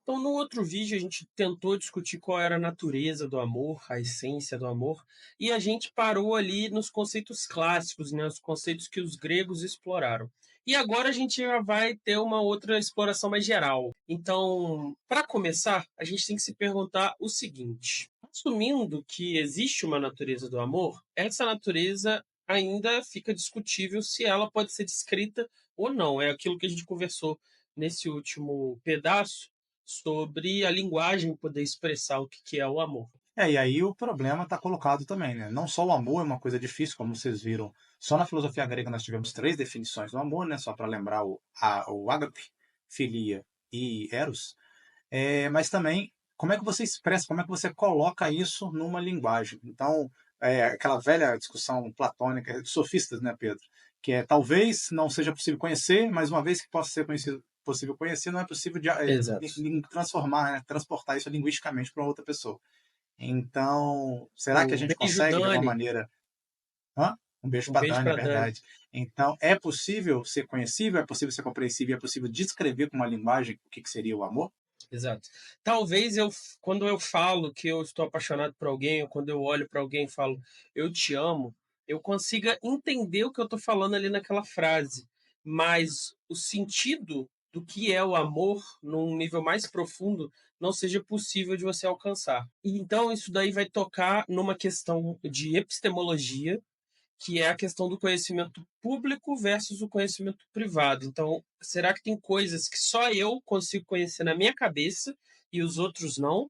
Então, no outro vídeo, a gente tentou discutir qual era a natureza do amor, a essência do amor, e a gente parou ali nos conceitos clássicos, né, os conceitos que os gregos exploraram. E agora a gente já vai ter uma outra exploração mais geral. Então, para começar, a gente tem que se perguntar o seguinte: assumindo que existe uma natureza do amor, essa natureza ainda fica discutível se ela pode ser descrita ou não. É aquilo que a gente conversou nesse último pedaço sobre a linguagem poder expressar o que é o amor. E aí o problema está colocado também, né? Não só o amor é uma coisa difícil, como vocês viram. Só na filosofia grega nós tivemos três definições do amor, né? Só para lembrar o ágape, filia e eros. Mas também, como é que você expressa, como é que você coloca isso numa linguagem? Então, aquela velha discussão platônica dos sofistas, né, Pedro? Que é, talvez não seja possível conhecer, mas uma vez que possa ser possível conhecer, não é possível Exato. transformar, né, transportar isso linguisticamente para outra pessoa. Então, será que a Um gente beijo, consegue, de alguma Dani. maneira... Hã? Um beijo Um para beijo Dani, é para Dani. verdade. Então, é possível ser conhecível, é possível ser compreensível, é possível descrever com uma linguagem o que seria o amor? Exato. Talvez eu, quando eu falo que eu estou apaixonado por alguém, ou quando eu olho para alguém e falo eu te amo, eu consiga entender o que eu estou falando ali naquela frase. Mas o sentido do que é o amor, num nível mais profundo, não seja possível de você alcançar. E então isso daí vai tocar numa questão de epistemologia, que é a questão do conhecimento público versus o conhecimento privado. Então, será que tem coisas que só eu consigo conhecer na minha cabeça e os outros não?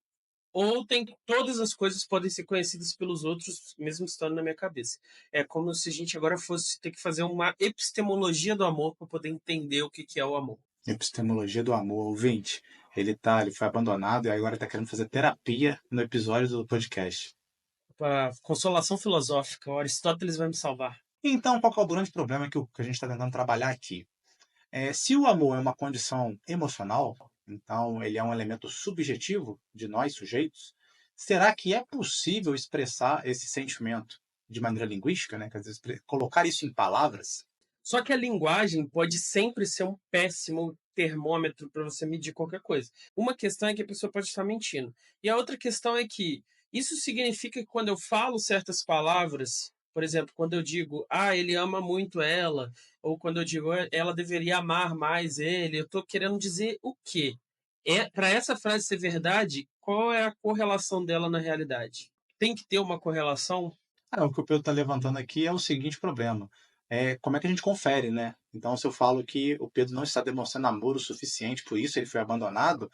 Ou tem todas as coisas podem ser conhecidas pelos outros, mesmo estando na minha cabeça? É como se a gente agora fosse ter que fazer uma epistemologia do amor para poder entender o que é o amor. Epistemologia do amor, ouvinte. Ele foi abandonado e agora está querendo fazer terapia no episódio do podcast. Para consolação filosófica, o Aristóteles vai me salvar. Então, qual que é o grande problema que a gente está tentando trabalhar aqui? Se o amor é uma condição emocional, então ele é um elemento subjetivo de nós sujeitos, será que é possível expressar esse sentimento de maneira linguística, né? Quer dizer, colocar isso em palavras? Só que a linguagem pode sempre ser um péssimo termômetro para você medir qualquer coisa. Uma questão é que a pessoa pode estar mentindo. E a outra questão é que isso significa que quando eu falo certas palavras, por exemplo, quando eu digo, ele ama muito ela, ou quando eu digo, ela deveria amar mais ele, eu estou querendo dizer o quê? Para essa frase ser verdade, qual é a correlação dela na realidade? Tem que ter uma correlação. O que o Pedro está levantando aqui é o seguinte problema. Como é que a gente confere, né? Então, se eu falo que o Pedro não está demonstrando amor o suficiente, por isso ele foi abandonado,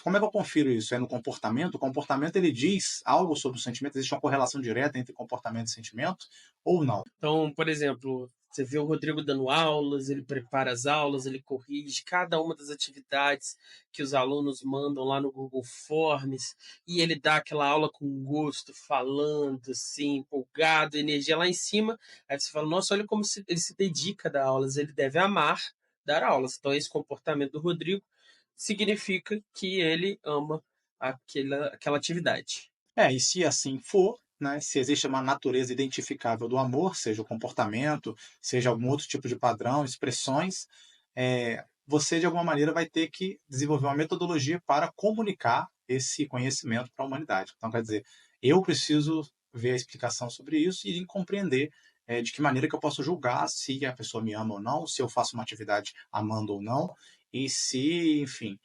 como é que eu confiro isso? É no comportamento? O comportamento ele diz algo sobre o sentimento? Existe uma correlação direta entre comportamento e sentimento? Ou não? Então, por exemplo, você vê o Rodrigo dando aulas, ele prepara as aulas, ele corrige cada uma das atividades que os alunos mandam lá no Google Forms, e ele dá aquela aula com gosto, falando assim, empolgado, energia lá em cima. Aí você fala, nossa, olha como ele se dedica a dar aulas, ele deve amar dar aulas. Então, esse comportamento do Rodrigo significa que ele ama aquela atividade. E se assim for, né, se existe uma natureza identificável do amor, seja o comportamento, seja algum outro tipo de padrão, expressões, você de alguma maneira vai ter que desenvolver uma metodologia para comunicar esse conhecimento para a humanidade. Então, quer dizer, eu preciso ver a explicação sobre isso e compreender de que maneira que eu posso julgar se a pessoa me ama ou não, se eu faço uma atividade amando ou não, e se, enfim,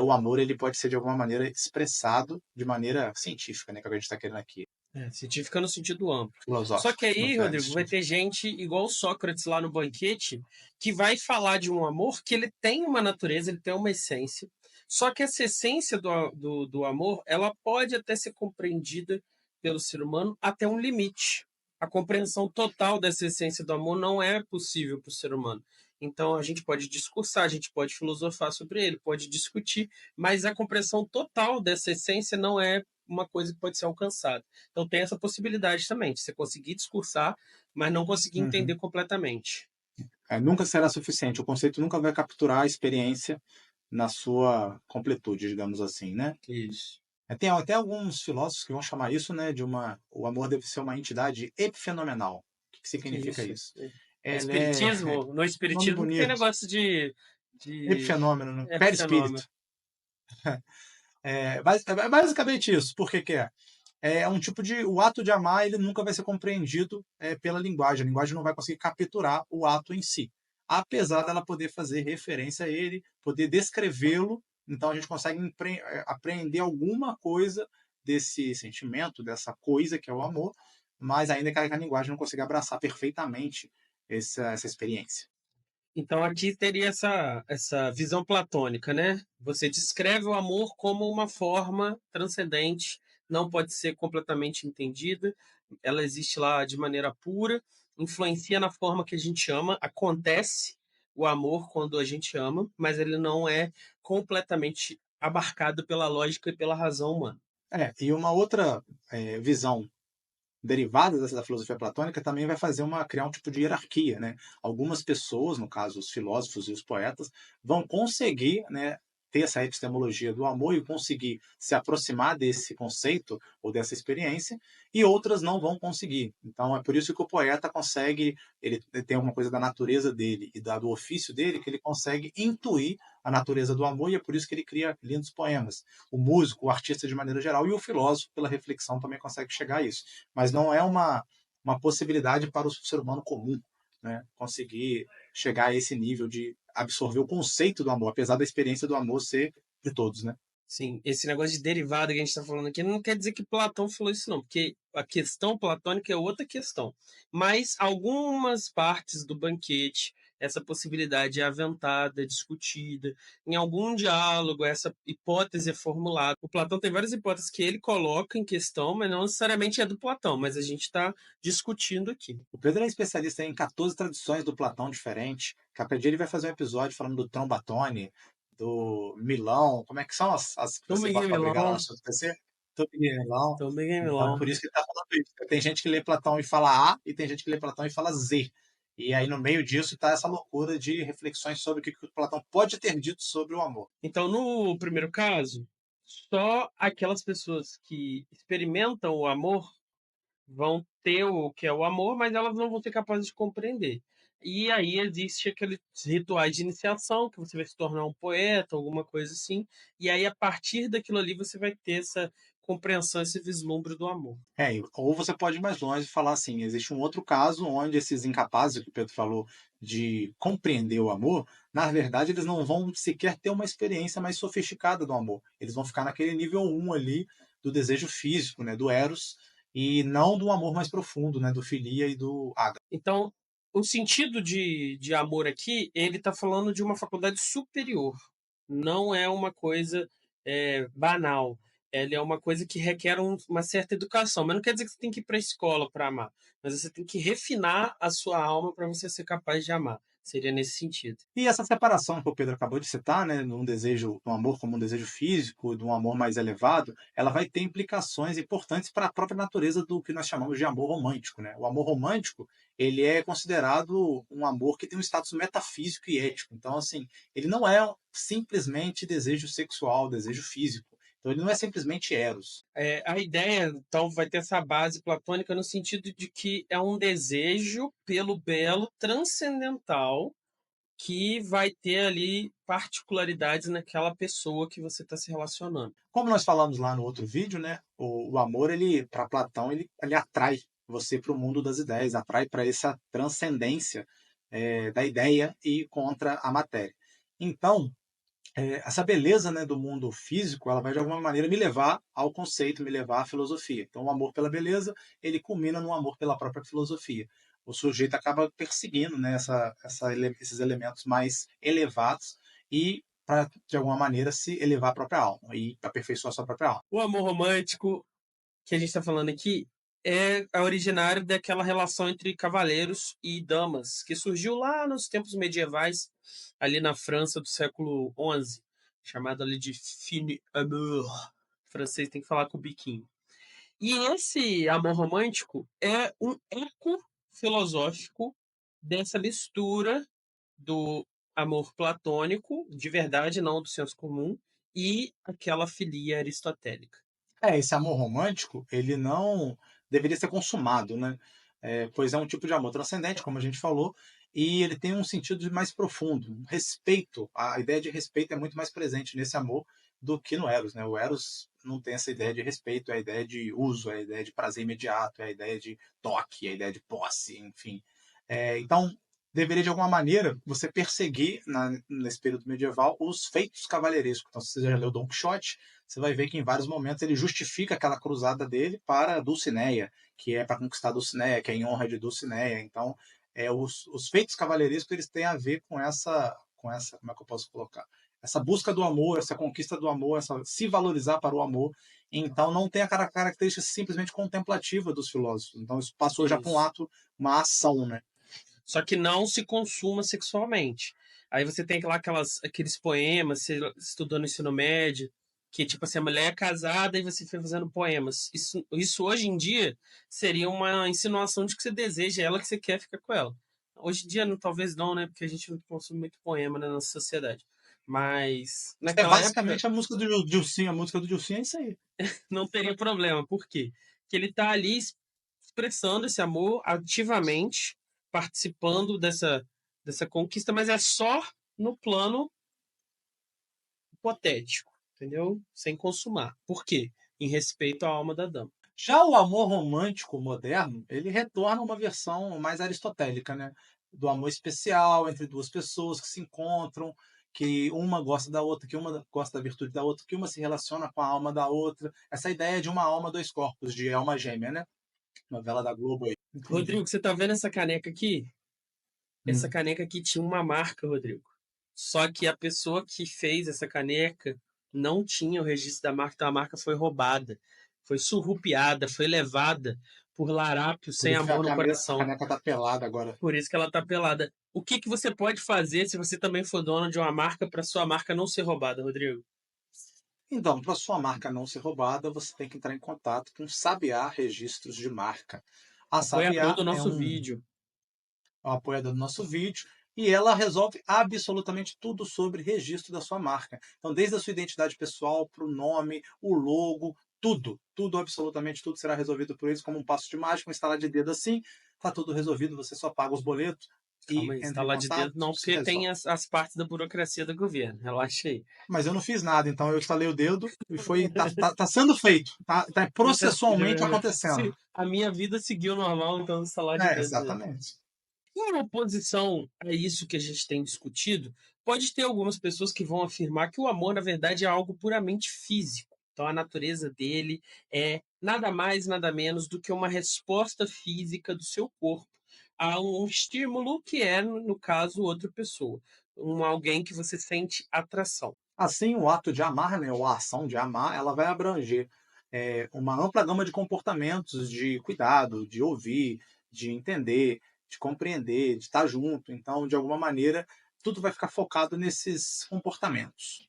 o amor ele pode ser de alguma maneira expressado de maneira científica, né, que é o que a gente está querendo aqui, Científica no sentido amplo. Só que filosófico, aí, Rodrigo, vai ter gente igual o Sócrates lá no banquete que vai falar de um amor que ele tem uma natureza, ele tem uma essência. Só que essa essência do amor, ela pode até ser compreendida pelo ser humano até um limite. A compreensão total dessa essência do amor não é possível para o ser humano. Então a gente pode discursar, a gente pode filosofar sobre ele, pode discutir, mas a compreensão total dessa essência não é uma coisa que pode ser alcançada. Então tem essa possibilidade também, de você conseguir discursar, mas não conseguir Uhum. entender completamente. Nunca será suficiente, o conceito nunca vai capturar a experiência na sua completude, digamos assim, né? Isso. Tem até alguns filósofos que vão chamar isso, né, o amor deve ser uma entidade epifenomenal. O que significa Isso. isso? É Ele é espiritismo, no nome espiritismo que tem bonito, negócio de epifenômeno, né? epifenômeno. Perispírito. É basicamente isso. Por que que é? É um tipo de o ato de amar, ele nunca vai ser compreendido, pela linguagem. A linguagem não vai conseguir capturar o ato em si, apesar dela poder fazer referência a ele, poder descrevê-lo. Então a gente consegue apreender alguma coisa desse sentimento, dessa coisa que é o amor, mas ainda que a linguagem não consiga abraçar perfeitamente essa experiência. Então aqui teria essa visão platônica, né? Você descreve o amor como uma forma transcendente, não pode ser completamente entendida, ela existe lá de maneira pura, influencia na forma que a gente ama, acontece o amor quando a gente ama, mas ele não é completamente abarcado pela lógica e pela razão humana. E uma outra visão derivada dessa da filosofia platônica também vai criar um tipo de hierarquia, né? Algumas pessoas, no caso os filósofos e os poetas, vão conseguir, né, ter essa epistemologia do amor e conseguir se aproximar desse conceito ou dessa experiência, e outras não vão conseguir. Então é por isso que o poeta consegue, ele tem uma coisa da natureza dele e do ofício dele, que ele consegue intuir a natureza do amor, e é por isso que ele cria lindos poemas. O músico, o artista de maneira geral, e o filósofo, pela reflexão, também consegue chegar a isso, mas não é uma possibilidade para o ser humano comum, né, conseguir chegar a esse nível de absorver o conceito do amor, apesar da experiência do amor ser de todos, né? Sim, esse negócio de derivada que a gente está falando aqui não quer dizer que Platão falou isso, não, porque a questão platônica é outra questão. Mas algumas partes do banquete, essa possibilidade é aventada, discutida, em algum diálogo, essa hipótese é formulada. O Platão tem várias hipóteses que ele coloca em questão, mas não necessariamente é do Platão, mas a gente está discutindo aqui. O Pedro é especialista em 14 tradições do Platão diferentes. Cada dia ele vai fazer um episódio falando do Trombatone, do Milão, como é que são as que Então, você bota Miguel para brigar lá na Milão, sua TC? Tudo Milão. então, Miguel Então, Milão. por isso que ele está falando isso. Tem gente que lê Platão e fala A, e tem gente que lê Platão e fala Z. E aí, no meio disso, está essa loucura de reflexões sobre o que o Platão pode ter dito sobre o amor. Então, no primeiro caso, só aquelas pessoas que experimentam o amor vão ter o que é o amor, mas elas não vão ser capazes de compreender. E aí existe aqueles rituais de iniciação, que você vai se tornar um poeta, alguma coisa assim, e aí a partir daquilo ali você vai ter essa compreensão, esse vislumbre do amor. Ou você pode ir mais longe e falar assim: existe um outro caso onde esses incapazes que o Pedro falou de compreender o amor, na verdade, eles não vão sequer ter uma experiência mais sofisticada do amor. Eles vão ficar naquele nível um ali do desejo físico, né, do eros, e não do amor mais profundo, né, do filia e do ágape. Então, o sentido de amor aqui, ele está falando de uma faculdade superior. Não é uma coisa banal. Ela é uma coisa que requer uma certa educação. Mas não quer dizer que você tem que ir para a escola para amar. Mas você tem que refinar a sua alma para você ser capaz de amar. Seria nesse sentido. E essa separação que o Pedro acabou de citar, né, um amor como um desejo físico, de um amor mais elevado, ela vai ter implicações importantes para a própria natureza do que nós chamamos de amor romântico, né? O amor romântico, ele é considerado um amor que tem um status metafísico e ético. Então, assim, ele não é simplesmente desejo sexual, desejo físico. Então, ele não é simplesmente eros. A ideia, então, vai ter essa base platônica no sentido de que é um desejo pelo belo transcendental que vai ter ali particularidades naquela pessoa que você está se relacionando. Como nós falamos lá no outro vídeo, né, o amor, ele, para Platão, ele atrai você para o mundo das ideias, atrai para essa transcendência da ideia e contra a matéria. Então, essa beleza, né, do mundo físico, ela vai de alguma maneira me levar ao conceito, me levar à filosofia. Então, o amor pela beleza, ele culmina no amor pela própria filosofia. O sujeito acaba perseguindo, né, esses elementos mais elevados e para, de alguma maneira, se elevar a própria alma e aperfeiçoar a sua própria alma. O amor romântico que a gente está falando aqui é originário daquela relação entre cavaleiros e damas, que surgiu lá nos tempos medievais, ali na França do século XI, chamado ali de fine amour. O francês tem que falar com o biquinho. E esse amor romântico é um eco filosófico dessa mistura do amor platônico, de verdade, não do senso comum, e aquela filia aristotélica. Esse amor romântico, ele não deveria ser consumado, né? Pois é um tipo de amor transcendente, como a gente falou, e ele tem um sentido mais profundo, um respeito. A ideia de respeito é muito mais presente nesse amor do que no Eros, né? O Eros não tem essa ideia de respeito, é a ideia de uso, é a ideia de prazer imediato, é a ideia de toque, é a ideia de posse, enfim. Então, deveria de alguma maneira você perseguir nesse período medieval os feitos cavalheirescos. Então, se você já leu Don Quixote, você vai ver que em vários momentos ele justifica aquela cruzada dele para Dulcinea, que é para conquistar Dulcinea, que é em honra de Dulcinea. Então, os feitos cavalheirescos eles têm a ver com essa, como é que eu posso colocar? Essa busca do amor, essa conquista do amor, essa se valorizar para o amor. Então, não tem a característica simplesmente contemplativa dos filósofos. Então, isso passou já para um Isso. ato, uma ação, né? Só que não se consuma sexualmente. Aí você tem lá aqueles poemas, você estudou no ensino médio, que tipo assim, a mulher é casada e você fica fazendo poemas. Isso hoje em dia seria uma insinuação de que você deseja ela, que você quer ficar com ela. Hoje em dia, talvez não, né? Porque a gente não consome muito poema na nossa sociedade. Mas Isso é naquela época basicamente a música do Dilcinho. A música do Dilcinho é isso aí. não teria problema. Por quê? Porque ele está ali expressando esse amor ativamente, participando dessa conquista, mas é só no plano hipotético, entendeu? Sem consumar. Por quê? Em respeito à alma da dama. Já o amor romântico moderno, ele retorna a uma versão mais aristotélica, né? Do amor especial entre duas pessoas que se encontram, que uma gosta da outra, que uma gosta da virtude da outra, que uma se relaciona com a alma da outra. Essa ideia de uma alma, dois corpos, de alma gêmea, né? Novela da Globo aí. Incrível. Rodrigo, você tá vendo essa caneca aqui? Essa Hum. caneca aqui tinha uma marca, Rodrigo. Só que a pessoa que fez essa caneca não tinha o registro da marca, então a marca foi roubada, foi surrupiada, foi levada por larápios Por sem isso que amor no a coração. caneca tá pelada agora. Por isso que ela tá pelada. O que que você pode fazer se você também for dono de uma marca para sua marca não ser roubada, Rodrigo? Então, para sua marca não ser roubada, você tem que entrar em contato com Sabiá Registros de Marca. A Apoiador Sabiá do é nosso um vídeo. apoiador do nosso vídeo, e ela resolve absolutamente tudo sobre registro da sua marca. Então, desde a sua identidade pessoal, para o nome, o logo, tudo, absolutamente tudo será resolvido por eles como um passo de mágica, um instalar de dedo assim, está tudo resolvido, você só paga os boletos Calma e aí, entra em instalar de contato, dedo não, se porque tem resolve. as partes da burocracia do governo. Relaxa aí. Mas eu não fiz nada, então eu instalei o dedo e tá sendo feito, tá processualmente acontecendo. A minha vida seguiu normal, então instalar de dedo mesmo. Exatamente. Em oposição a isso que a gente tem discutido, pode ter algumas pessoas que vão afirmar que o amor, na verdade, é algo puramente físico. Então, a natureza dele é nada mais, nada menos do que uma resposta física do seu corpo a um estímulo que é, no caso, outra pessoa. Alguém que você sente atração. Assim, o ato de amar, né, ou a ação de amar, ela vai abranger uma ampla gama de comportamentos de cuidado, de ouvir, de entender, de compreender, de estar junto. Então, de alguma maneira, tudo vai ficar focado nesses comportamentos.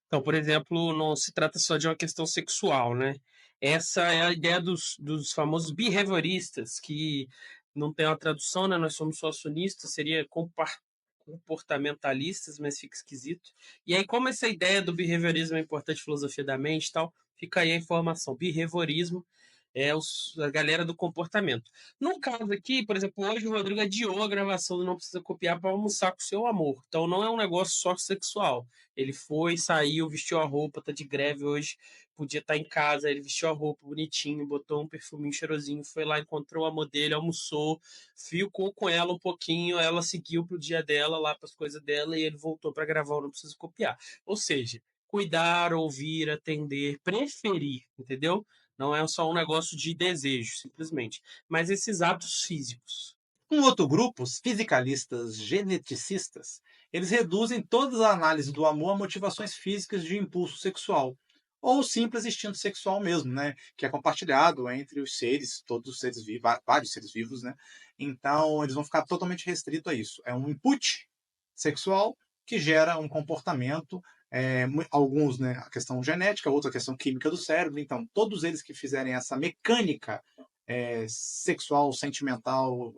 Então, por exemplo, não se trata só de uma questão sexual, né? Essa é a ideia dos famosos behavioristas, que não tem uma tradução, né? Nós somos socionistas, seria comportamentalistas, mas fica esquisito. E aí, como essa ideia do behaviorismo é importante, filosofia da mente e tal, fica aí a informação. Behaviorismo é a galera do comportamento. No caso aqui, por exemplo, hoje o Rodrigo adiou a gravação do Não Precisa Copiar para almoçar com o seu amor. Então não é um negócio só sexual. Ele foi, saiu, vestiu a roupa, tá de greve hoje, podia estar em casa, ele vestiu a roupa bonitinho, botou um perfuminho cheirosinho, foi lá, encontrou a modelo, almoçou, ficou com ela um pouquinho, ela seguiu pro dia dela, lá para as coisas dela, e ele voltou para gravar o Não Precisa Copiar. Ou seja, cuidar, ouvir, atender, preferir, entendeu? Não é só um negócio de desejo, simplesmente. Mas esses atos físicos. Um outro grupo, os fisicalistas geneticistas, eles reduzem toda a análise do amor a motivações físicas de impulso sexual, ou simples instinto sexual mesmo, né? Que é compartilhado entre os seres, todos os seres vivos, vários seres vivos, né? Então, eles vão ficar totalmente restritos a isso. É um input sexual que gera um comportamento, alguns, né, a questão genética, outra a questão química do cérebro. Então, todos eles que fizerem essa mecânica sexual, sentimental,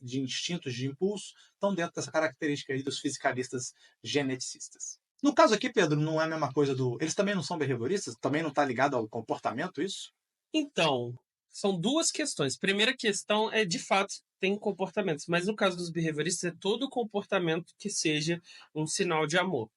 de instintos, de impulso, estão dentro dessa característica aí dos fisicalistas geneticistas. No caso aqui, Pedro, não é a mesma coisa do. Eles também não são behavioristas? Também não está ligado ao comportamento isso? Então, são duas questões. Primeira questão é, de fato, tem comportamentos, mas no caso dos behavioristas, é todo comportamento que seja um sinal de amor.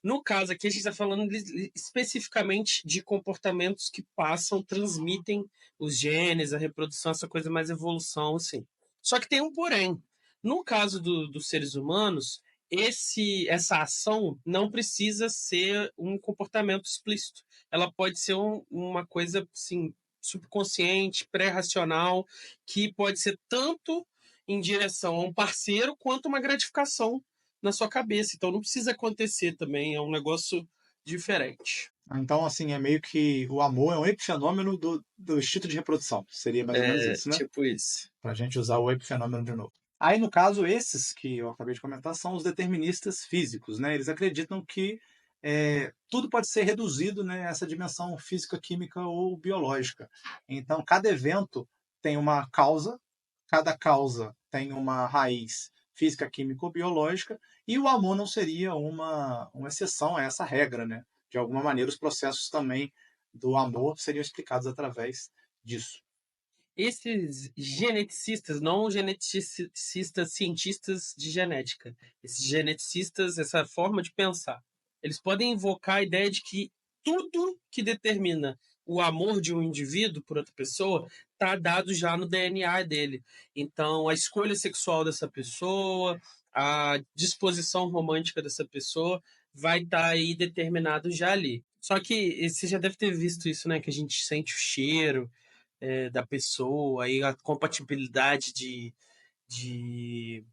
No caso aqui, a gente está falando especificamente de comportamentos que passam, transmitem os genes, a reprodução, essa coisa mais evolução, assim. Só que tem um porém. No caso dos seres humanos, essa ação não precisa ser um comportamento explícito. Ela pode ser uma coisa assim, subconsciente, pré-racional, que pode ser tanto em direção a um parceiro quanto uma gratificação na sua cabeça. Então não precisa acontecer também, é um negócio diferente. Então, assim, é meio que o amor é um epifenômeno do instinto de reprodução. Seria mais ou menos É isso, né? tipo isso. Para a gente usar o epifenômeno de novo. Aí, no caso, esses que eu acabei de comentar são os deterministas físicos, né? Eles acreditam que tudo pode ser reduzido, né, a essa dimensão física, química ou biológica. Então, cada evento tem uma causa, cada causa tem uma raiz física, química ou biológica, e o amor não seria uma exceção a essa regra, né? De alguma maneira, os processos também do amor seriam explicados através disso. Esses geneticistas, não geneticistas cientistas de genética, esses geneticistas, essa forma de pensar, eles podem invocar a ideia de que tudo que determina o amor de um indivíduo por outra pessoa está dado já no DNA dele. Então, a escolha sexual dessa pessoa, a disposição romântica dessa pessoa vai estar aí determinado já ali. Só que você já deve ter visto isso, né? Que a gente sente o cheiro, da pessoa, aí a compatibilidade de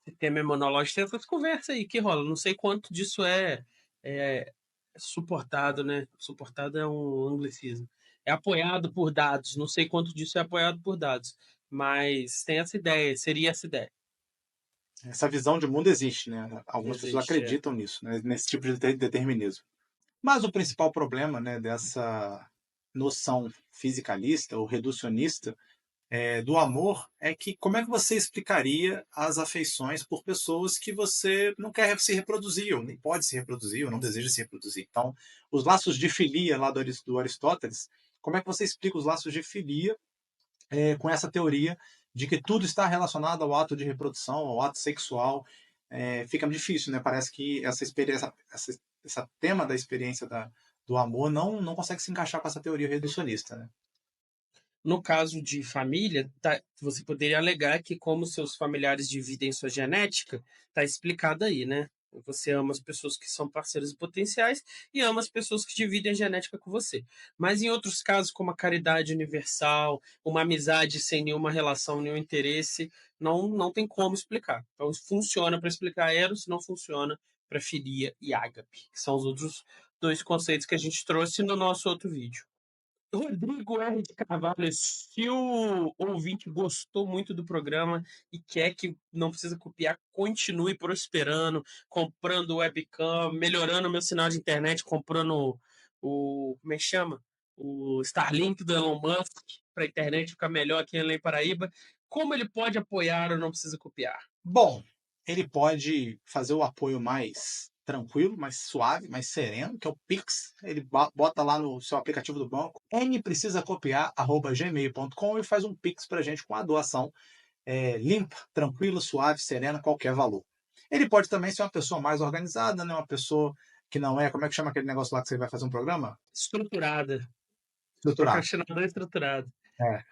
sistema imunológico, tem essas conversas aí que rola. Não sei quanto disso é suportado, né? Suportado é um anglicismo. É apoiado por dados. Não sei quanto disso é apoiado por dados. Mas tem essa ideia, seria essa ideia. Essa visão de mundo existe, né? Algumas pessoas Existe. É. acreditam nisso, né? Nesse tipo de determinismo. Mas o principal problema, né, dessa noção fisicalista ou reducionista do amor é que como é que você explicaria as afeições por pessoas que você não quer se reproduzir, ou nem pode se reproduzir, ou não deseja se reproduzir? Então, os laços de filia lá do Aristóteles, como é que você explica os laços de filia com essa teoria de que tudo está relacionado ao ato de reprodução, ao ato sexual? Fica difícil, né? Parece que essa experiência, essa tema da experiência do amor não consegue se encaixar com essa teoria reducionista, né? No caso de família, você poderia alegar que, como seus familiares dividem sua genética, está explicado aí, né? Você ama as pessoas que são parceiros potenciais e ama as pessoas que dividem a genética com você. Mas em outros casos, como a caridade universal, uma amizade sem nenhuma relação, nenhum interesse, não tem como explicar. Então, funciona para explicar Eros, não funciona para filia e ágape, que são os outros dois conceitos que a gente trouxe no nosso outro vídeo. Rodrigo R. de Carvalho, se o ouvinte gostou muito do programa e quer que não precisa copiar, continue prosperando, comprando webcam, melhorando meu sinal de internet, comprando como é que chama? O Starlink do Elon Musk, para a internet ficar melhor aqui em Belém Paraíba. Como ele pode apoiar ou não precisa copiar? Bom, ele pode fazer o apoio mais tranquilo, mais suave, mais sereno, que é o Pix. Ele bota lá no seu aplicativo do banco, nprecisacopiar@gmail.com e faz um Pix para a gente com a doação limpa, tranquila, suave, serena, qualquer valor. Ele pode também ser uma pessoa mais organizada, né? Uma pessoa que não é, como é que chama aquele negócio lá que você vai fazer um programa? Estruturada. Estruturado. Procrastinador estruturado. É.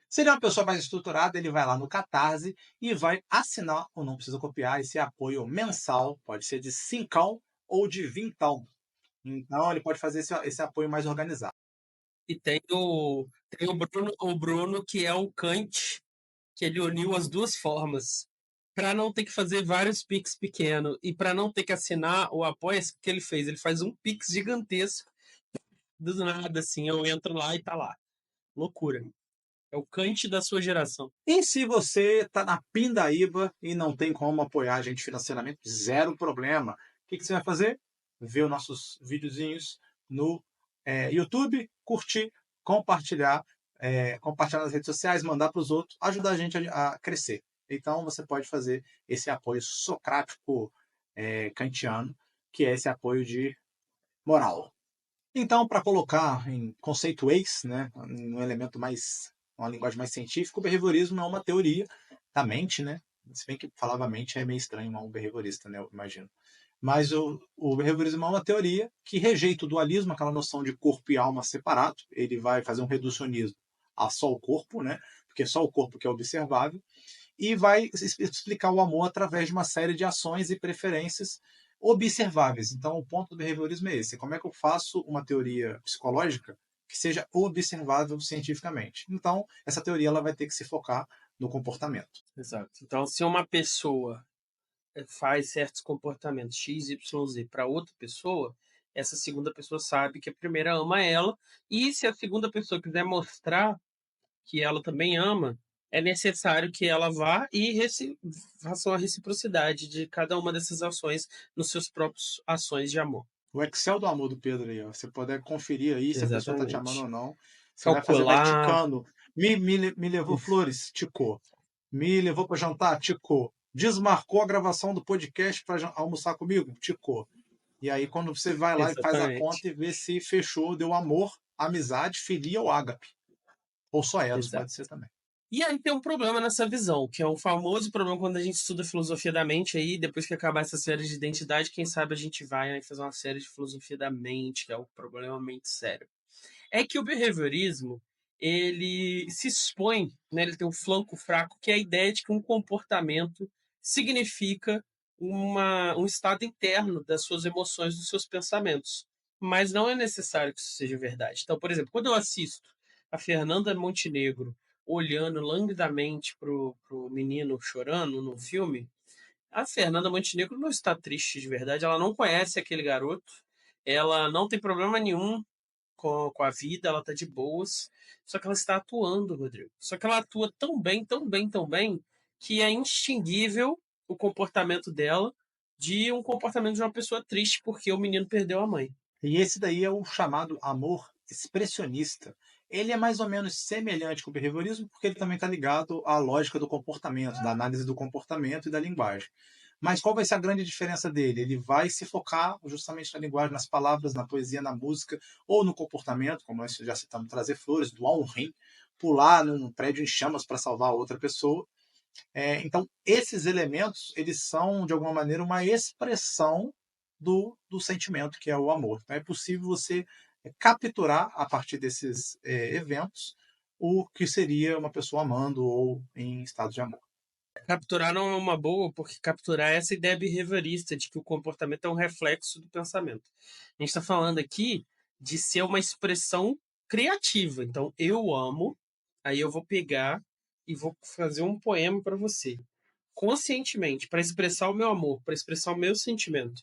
Se ele é uma pessoa mais estruturada, ele vai lá no Catarse e vai assinar ou não precisa copiar esse apoio mensal, pode ser de cincão ou de vintão. Então ele pode fazer esse apoio mais organizado. E tem o Bruno, que é o Kant, que ele uniu as duas formas. Para não ter que fazer vários Pix pequenos e para não ter que assinar o apoia que ele fez. Ele faz um Pix gigantesco, do nada, assim. Eu entro lá e tá lá. Loucura. É o Kant da sua geração. E se você está na pindaíba e não tem como apoiar a gente financeiramente, zero problema. O que você vai fazer? Ver os nossos videozinhos no YouTube, curtir, compartilhar, compartilhar nas redes sociais, mandar para os outros, ajudar a gente a crescer. Então você pode fazer esse apoio socrático kantiano, que é esse apoio de moral. Então, para colocar em conceito ex, né, um elemento mais, uma linguagem mais científica, o behaviorismo é uma teoria da mente, né? Se bem que falava mente é meio estranho um behaviorista, né, eu imagino. Mas o behaviorismo é uma teoria que rejeita o dualismo, aquela noção de corpo e alma separado. Ele vai fazer um reducionismo a só o corpo, né? Porque é só o corpo que é observável, e vai explicar o amor através de uma série de ações e preferências observáveis. Então, o ponto do behaviorismo é esse: como é que eu faço uma teoria psicológica que seja observável cientificamente? Então, essa teoria ela vai ter que se focar no comportamento. Exato. Então, se uma pessoa faz certos comportamentos X, Y, Z para outra pessoa, essa segunda pessoa sabe que a primeira ama ela, e se a segunda pessoa quiser mostrar que ela também ama, é necessário que ela vá e faça uma reciprocidade de cada uma dessas ações nos seus próprios ações de amor. O Excel do amor do Pedro aí, ó. Você puder conferir aí se a pessoa está te amando Exatamente. ou não. Você vai fazer, vai Calcular. ticando. Me levou flores? Ticou. Me levou para jantar? Ticou. Desmarcou a gravação do podcast para almoçar comigo? Ticou. E aí, quando você vai lá e faz a Exatamente. conta e vê se fechou, deu amor, amizade, filia ou ágape. Ou só eros, pode Exato. ser também. E aí tem um problema nessa visão, que é um famoso problema quando a gente estuda filosofia da mente aí, depois que acabar essa série de identidade, quem sabe a gente vai aí fazer uma série de filosofia da mente, que é um problema mente sério. É que o behaviorismo, ele se expõe, né, ele tem um flanco fraco, que é a ideia de que um comportamento significa um estado interno das suas emoções, dos seus pensamentos. Mas não é necessário que isso seja verdade. Então, por exemplo, quando eu assisto a Fernanda Montenegro olhando languidamente pro menino chorando no filme, a Fernanda Montenegro não está triste de verdade, ela não conhece aquele garoto, ela não tem problema nenhum com a vida, ela tá de boas, só que ela está atuando, Rodrigo. Só que ela atua tão bem, tão bem, tão bem, que é indistinguível o comportamento dela de um comportamento de uma pessoa triste porque o menino perdeu a mãe. E esse daí é o chamado amor expressionista. Ele é mais ou menos semelhante com o behaviorismo, porque ele também está ligado à lógica do comportamento, da análise do comportamento e da linguagem. Mas qual vai ser a grande diferença dele? Ele vai se focar justamente na linguagem, nas palavras, na poesia, na música, ou no comportamento, como nós já citamos, trazer flores, doar um rim, pular num prédio em chamas para salvar a outra pessoa. Então, esses elementos, eles são, de alguma maneira, uma expressão do sentimento, que é o amor. Então, é possível você capturar, a partir desses eventos, o que seria uma pessoa amando ou em estado de amor. Capturar não é uma boa, porque capturar é essa ideia behaviorista de que o comportamento é um reflexo do pensamento. A gente está falando aqui de ser uma expressão criativa. Então, eu amo, aí eu vou pegar e vou fazer um poema para você, conscientemente, para expressar o meu amor, para expressar o meu sentimento.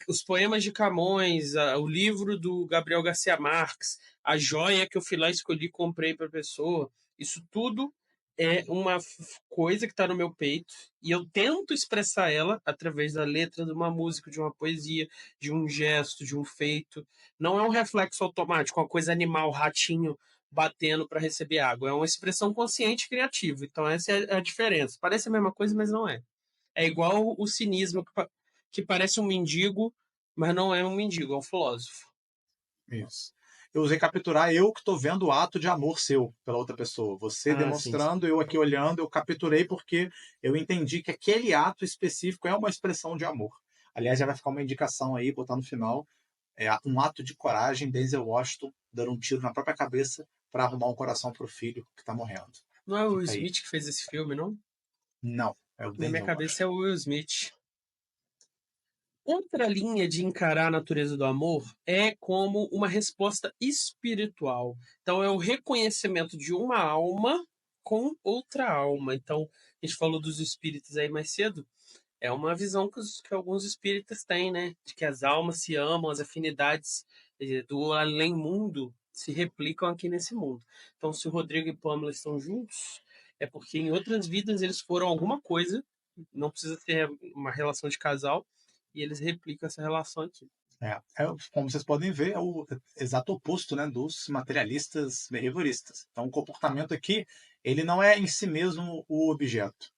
Os poemas de Camões, o livro do Gabriel Garcia Marques, a joia que eu fui lá escolhi e comprei para a pessoa, isso tudo é uma coisa que está no meu peito e eu tento expressar ela através da letra de uma música, de uma poesia, de um gesto, de um feito. Não é um reflexo automático, uma coisa animal, ratinho batendo para receber água. É uma expressão consciente e criativa. Então, essa é a diferença. Parece a mesma coisa, mas não é. É igual o cinismo, que parece um mendigo, mas não é um mendigo, é um filósofo. Isso. Eu usei capturar eu que estou vendo o ato de amor seu pela outra pessoa. Você Ah, sim, sim. demonstrando, eu aqui olhando, eu capturei porque eu entendi que aquele ato específico é uma expressão de amor. Aliás, já vai ficar uma indicação aí, botar no final, um ato de coragem, Denzel Washington dando um tiro na própria cabeça para arrumar um coração para o filho que está morrendo. Não é o Will Fica aí. Smith que fez esse filme, não? Não, é o Na minha Denzel cabeça é Washington. o Will Smith. Outra linha de encarar a natureza do amor é como uma resposta espiritual. Então, é o reconhecimento de uma alma com outra alma. Então, a gente falou dos espíritos aí mais cedo. É uma visão que alguns espíritas têm, né? De que as almas se amam, as afinidades do além-mundo se replicam aqui nesse mundo. Então, se o Rodrigo e Pamela estão juntos, é porque em outras vidas eles foram alguma coisa, não precisa ter uma relação de casal, e eles replicam essa relação aqui. Como vocês podem ver, é o exato oposto, né, dos materialistas behavioristas. Então, o comportamento aqui, ele não é em si mesmo o objeto.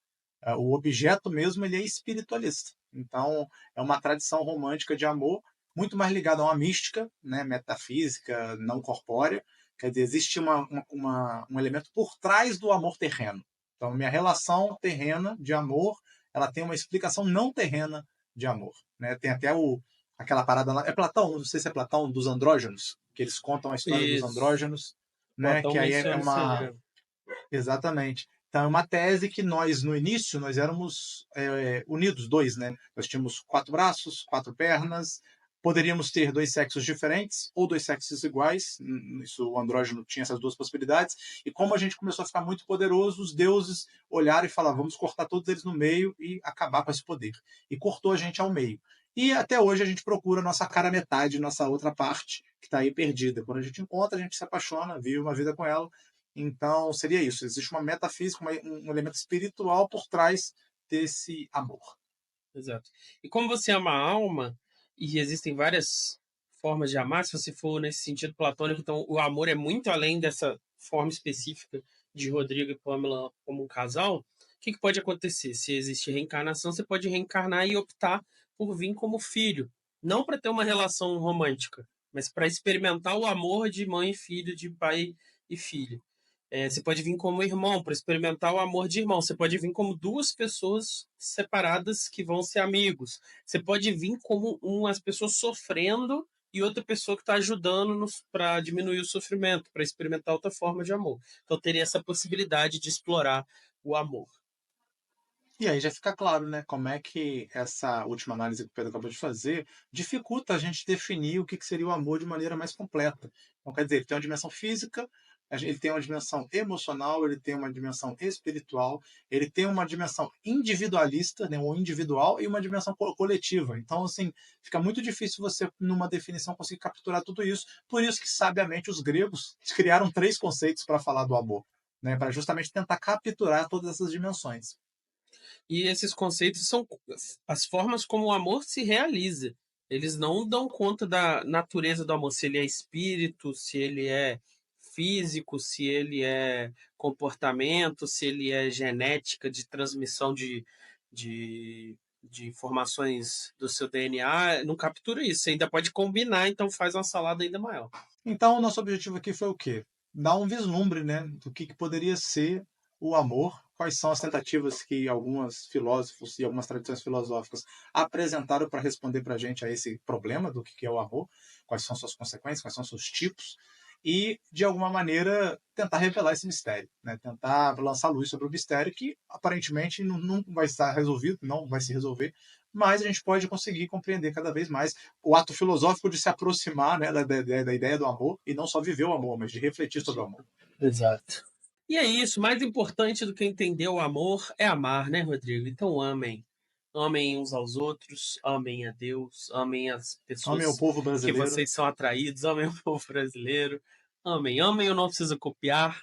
O objeto mesmo, ele é espiritualista. Então, é uma tradição romântica de amor muito mais ligada a uma mística, né, metafísica, não corpórea. Quer dizer, existe um elemento por trás do amor terreno. Então, minha relação terrena de amor, ela tem uma explicação não terrena de amor, né? Tem até aquela parada lá, é Platão, não sei se é Platão, dos andrógenos, que eles contam a história dos Isso. andrógenos, né? Platão Que aí é menciona isso aí. uma exatamente. Então, é uma tese que nós, no início, nós éramos unidos, dois, né? Nós tínhamos 4 braços, 4 pernas, poderíamos ter 2 sexos diferentes ou 2 sexos iguais. Isso, o andrógeno tinha essas 2 possibilidades. E como a gente começou a ficar muito poderoso, os deuses olharam e falaram: vamos cortar todos eles no meio e acabar com esse poder. E cortou a gente ao meio. E até hoje a gente procura a nossa cara metade, nossa outra parte, que está aí perdida. Quando a gente encontra, a gente se apaixona, vive uma vida com ela. Então, seria isso. Existe uma metafísica, um elemento espiritual por trás desse amor. Exato. E como você ama a alma, e existem várias formas de amar, se você for nesse sentido platônico, então o amor é muito além dessa forma específica de Rodrigo e Pamela como um casal, o que pode acontecer? Se existe reencarnação, você pode reencarnar e optar por vir como filho. Não para ter uma relação romântica, mas para experimentar o amor de mãe e filho, de pai e filho. Você pode vir como irmão, para experimentar o amor de irmão. Você pode vir como duas pessoas separadas que vão ser amigos. Você pode vir como umas pessoas sofrendo e outra pessoa que está ajudando para diminuir o sofrimento, para experimentar outra forma de amor. Então teria essa possibilidade de explorar o amor. E aí já fica claro, né, como é que essa última análise que o Pedro acabou de fazer dificulta a gente definir o que seria o amor de maneira mais completa. Então, quer dizer, ele tem uma dimensão física, ele tem uma dimensão emocional, ele tem uma dimensão espiritual, ele tem uma dimensão individualista, né, ou individual, e uma dimensão coletiva. Então, assim, fica muito difícil você, numa definição, conseguir capturar tudo isso. Por isso que, sabiamente, os gregos criaram 3 conceitos para falar do amor, né, para justamente tentar capturar todas essas dimensões. E esses conceitos são as formas como o amor se realiza. Eles não dão conta da natureza do amor, se ele é espírito, se ele é físico, se ele é comportamento, se ele é genética de transmissão de informações do seu DNA. Não captura isso. Você ainda pode combinar, então faz uma salada ainda maior. Então, o nosso objetivo aqui foi o quê? Dar um vislumbre, né, do que poderia ser o amor, quais são as tentativas que alguns filósofos e algumas tradições filosóficas apresentaram para responder para a gente a esse problema do que é o amor, quais são suas consequências, quais são seus tipos, e, de alguma maneira, tentar revelar esse mistério, né? Tentar lançar luz sobre o mistério que, aparentemente, não vai estar resolvido, não vai se resolver, mas a gente pode conseguir compreender cada vez mais o ato filosófico de se aproximar, né, da ideia do amor e não só viver o amor, mas de refletir sobre o amor. Exato. E é isso, mais importante do que entender o amor é amar, né, Rodrigo? Então amem. Amem uns aos outros, amem a Deus, amem as Amem o pessoas povo que brasileiro. vocês são atraídos, amem o povo brasileiro. Amem, amem, eu não preciso copiar.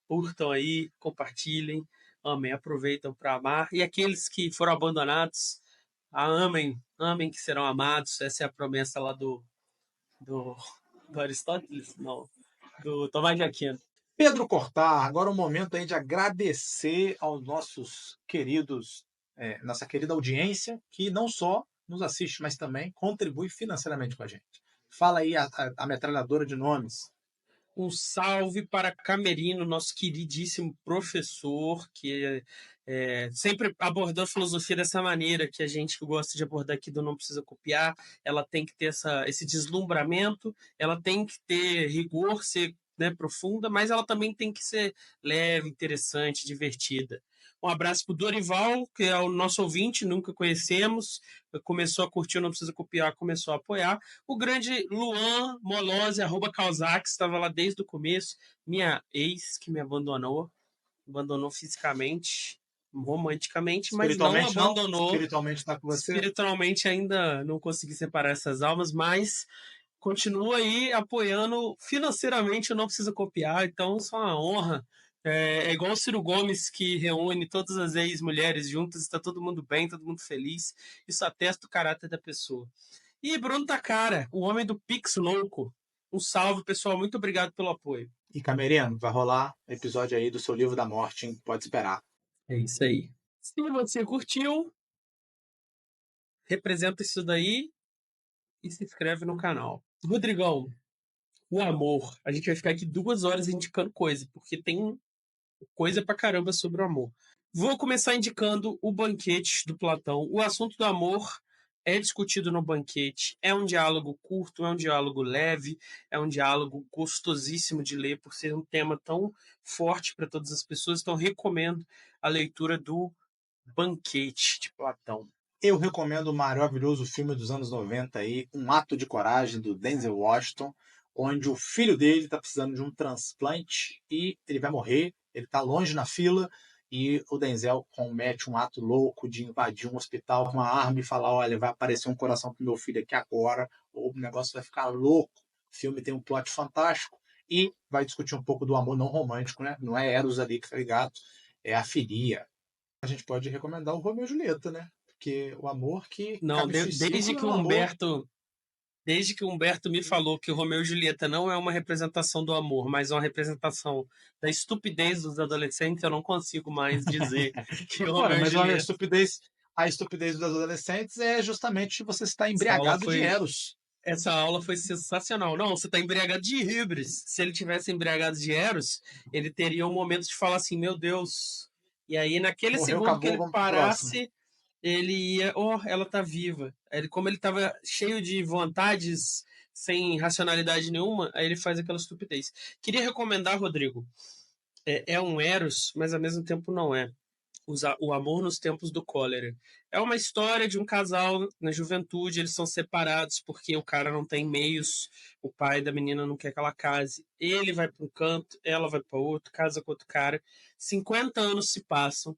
Curtam aí, compartilhem, amem, aproveitam para amar. E aqueles que foram abandonados, amem, amem que serão amados. Essa é a promessa lá do, do Aristóteles? Não, do Tomás de Aquino. Pedro Cortar, agora é o momento aí de agradecer aos nossos queridos, nossa querida audiência, que não só nos assiste, mas também contribui financeiramente com a gente. Fala aí a metralhadora de nomes. Um salve para Camerino, nosso queridíssimo professor, que sempre abordou a filosofia dessa maneira, que a gente gosta de abordar aqui do Não Precisa Copiar. Ela tem que ter esse deslumbramento, ela tem que ter rigor, ser, né, profunda, mas ela também tem que ser leve, interessante, divertida. Um abraço para o Dorival, que é o nosso ouvinte, nunca conhecemos, começou a curtir, Não Precisa Copiar, começou a apoiar. O grande Luan Molose, @Causac, estava lá desde o começo. Minha ex, que me abandonou fisicamente, romanticamente, mas não Espiritualmente não? abandonou. Espiritualmente está com você? Espiritualmente ainda não consegui separar essas almas, mas continua aí apoiando financeiramente, eu não preciso copiar, então isso é uma honra. É igual o Ciro Gomes, que reúne todas as ex-mulheres juntas, está todo mundo bem, todo mundo feliz. Isso atesta o caráter da pessoa. E Bruno Takara, o homem do Pix louco. Um salve, pessoal. Muito obrigado pelo apoio. E Cameriano, vai rolar episódio aí do seu livro da morte, hein? Pode esperar. É isso aí. Se você curtiu, representa isso daí e se inscreve no canal. Rodrigão, o amor. A gente vai ficar aqui 2 horas indicando coisa, porque tem coisa pra caramba sobre o amor. Vou começar indicando o Banquete do Platão. O assunto do amor é discutido no banquete, é um diálogo curto, é um diálogo leve, é um diálogo gostosíssimo de ler por ser um tema tão forte para todas as pessoas. Então recomendo a leitura do Banquete de Platão. Eu recomendo o maravilhoso filme dos anos 90 aí, Um Ato de Coragem, do Denzel Washington, onde o filho dele está precisando de um transplante e ele vai morrer, ele está longe na fila e o Denzel comete um ato louco de invadir um hospital com uma arma e falar, olha, vai aparecer um coração pro meu filho aqui agora, ou o negócio vai ficar louco. O filme tem um plot fantástico e vai discutir um pouco do amor não romântico, né? Não é Eros ali que tá ligado, é a filia. A gente pode recomendar o Romeu e Julieta, né? Porque o amor que Não, cabe suicídio é um amor. desde que o Humberto me falou que o Romeu e Julieta não é uma representação do amor, mas uma representação da estupidez dos adolescentes, eu não consigo mais dizer que o Ora, Romeu e mas Julieta. a estupidez dos adolescentes é justamente você estar Essa aula embriagado de foi, Eros. essa aula foi sensacional. Não, você está embriagado de híbris. Se ele tivesse embriagado de Eros, ele teria um momento de falar assim: Meu Deus. E aí, naquele Morreu, segundo que acabou, ele vamos pro próximo. parasse, ele ia, oh, ela tá viva. Como ele tava cheio de vontades, sem racionalidade nenhuma, aí ele faz aquela estupidez. Queria recomendar, Rodrigo, é um Eros, mas ao mesmo tempo não é. O Amor nos Tempos do Cólera. É uma história de um casal na juventude, eles são separados porque o cara não tem meios, o pai da menina não quer que ela case. Ele vai para um canto, ela vai para outro, casa com outro cara. 50 anos se passam,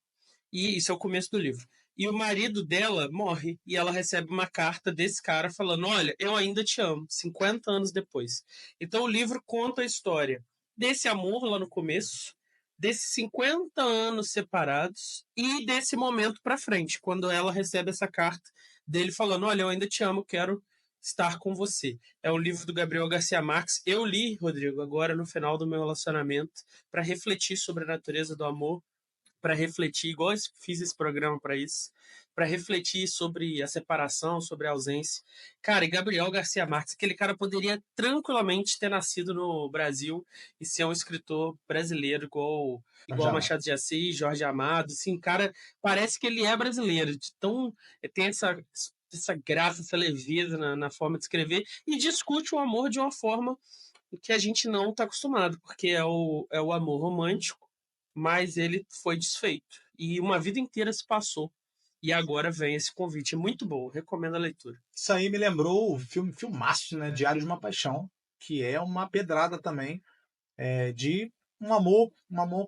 e isso é o começo do livro. E o marido dela morre e ela recebe uma carta desse cara falando: Olha, eu ainda te amo, 50 anos depois. Então o livro conta a história desse amor lá no começo, desses 50 anos separados e desse momento para frente, quando ela recebe essa carta dele falando: Olha, eu ainda te amo, quero estar com você. É um livro do Gabriel Garcia Marques. Eu li, Rodrigo, agora no final do meu relacionamento, para refletir sobre a natureza do amor, para refletir, igual eu fiz esse programa para isso, para refletir sobre a separação, sobre a ausência. Cara, e Gabriel Garcia Marques, aquele cara poderia tranquilamente ter nascido no Brasil e ser um escritor brasileiro, igual Machado de Assis, Jorge Amado. Assim, cara, parece que ele é brasileiro, de tão tem essa graça, essa leveza na forma de escrever e discute o amor de uma forma que a gente não está acostumado, porque é o amor romântico, mas ele foi desfeito. E uma vida inteira se passou. E agora vem esse convite. É muito bom, recomendo a leitura. Isso aí me lembrou o filmaço, né? Diário de uma Paixão, que é uma pedrada também de um amor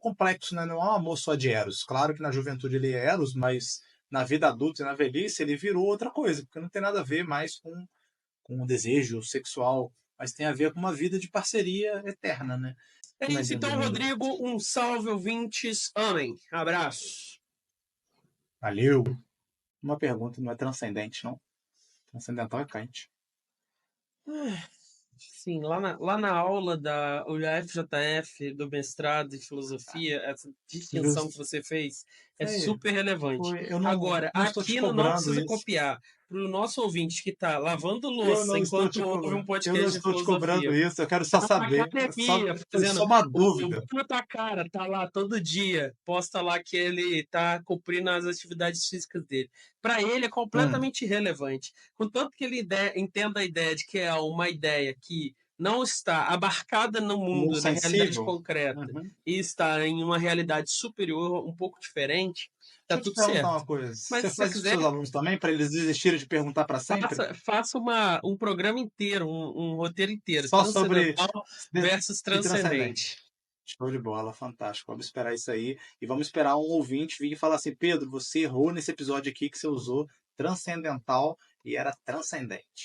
complexo, né? Não é um amor só de Eros. Claro que na juventude ele é Eros, mas na vida adulta e na velhice ele virou outra coisa, porque não tem nada a ver mais com o desejo sexual, mas tem a ver com uma vida de parceria eterna, né? É isso então, Rodrigo. Um salve, ouvintes. Amém. Abraço. Valeu! Uma pergunta, não é transcendente, não? Transcendental é Kant. Sim, lá na aula da UFJF, do mestrado em filosofia, essa distinção que Justo. você fez é Aí, super relevante. eu Agora, não estou te aqui no Não cobrando Precisa isso. Copiar, para o nosso ouvinte que está lavando Eu louça não estou enquanto te ouve um cobrando. Eu não podcast de estou te cobrando filosofia, isso. Eu quero só tá na saber. academia Foi só fazendo uma o dúvida. puta cara, tá lá todo dia, posta lá que ele tá cumprindo as atividades físicas dele. Para ele é Hum, completamente irrelevante. Contanto que ele entenda a ideia de que é uma ideia que não está abarcada no humor mundo, na realidade sensível. concreta, Uhum. e está em uma realidade superior, um pouco diferente, tá Deixa eu te tudo perguntar certo. uma coisa. Mas Você se você faz isso com quiser, seus alunos também, para eles desistirem de perguntar para sempre? faça um programa inteiro, um roteiro inteiro, Só sobre transcendental versus e transcendente. transcendente. Show de bola, fantástico. Vamos esperar isso aí. E vamos esperar um ouvinte vir e falar assim: Pedro, você errou nesse episódio aqui que você usou transcendental e era transcendente.